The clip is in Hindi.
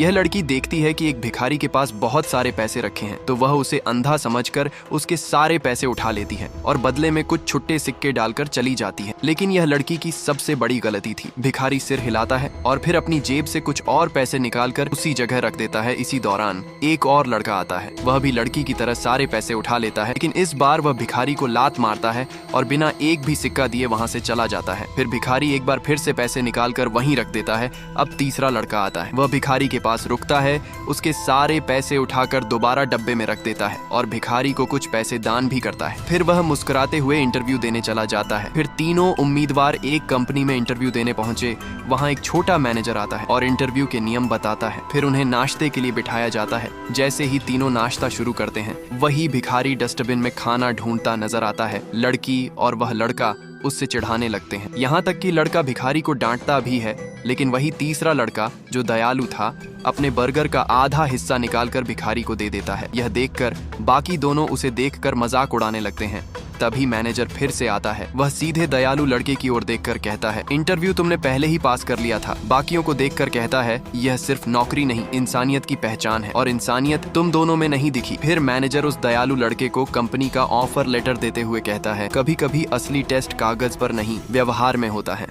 यह लड़की देखती है कि एक भिखारी के पास बहुत सारे पैसे रखे हैं, तो वह उसे अंधा समझकर उसके सारे पैसे उठा लेती है और बदले में कुछ छुट्टे सिक्के डालकर चली जाती है। लेकिन यह लड़की की सबसे बड़ी गलती थी। भिखारी सिर हिलाता है और फिर अपनी जेब से कुछ और पैसे निकालकर उसी जगह रख देता है। इसी दौरान एक और लड़का आता है, वह भी लड़की की तरह सारे पैसे उठा लेता है, लेकिन इस बार वह भिखारी को लात मारता है और बिना एक भी सिक्का दिए वहां से चला जाता है। फिर भिखारी एक बार फिर से पैसे निकालकर वहीं रख देता है। अब तीसरा लड़का आता है, वह भिखारी के पास रुकता है, उसके सारे पैसे उठाकर दोबारा डब्बे में रख देता है और भिखारी को कुछ पैसे दान भी करता है। फिर वह मुस्कुराते हुए इंटरव्यू देने चला जाता है। फिर तीनों उम्मीदवार एक कंपनी में इंटरव्यू देने पहुंचे। वहां एक छोटा मैनेजर आता है और इंटरव्यू के नियम बताता है। फिर उन्हें नाश्ते के लिए बिठाया जाता है। जैसे ही तीनों नाश्ता शुरू करते हैं, वही भिखारी डस्टबिन में खाना ढूंढता नजर आता है। लड़की और वह लड़का उससे चिढ़ाने लगते हैं, यहाँ तक कि लड़का भिखारी को डांटता भी है। लेकिन वही तीसरा लड़का जो दयालु था, अपने बर्गर का आधा हिस्सा निकालकर भिखारी को दे देता है। यह देखकर बाकी दोनों उसे देखकर मजाक उड़ाने लगते हैं। तभी मैनेजर फिर से आता है। वह सीधे दयालु लड़के की ओर देखकर कहता है, इंटरव्यू तुमने पहले ही पास कर लिया था। बाकियों को देखकर कहता है, यह सिर्फ नौकरी नहीं, इंसानियत की पहचान है और इंसानियत तुम दोनों में नहीं दिखी। फिर मैनेजर उस दयालु लड़के को कंपनी का ऑफर लेटर देते हुए कहता है, कभी कभी असली टेस्ट कागज पर नहीं, व्यवहार में होता है।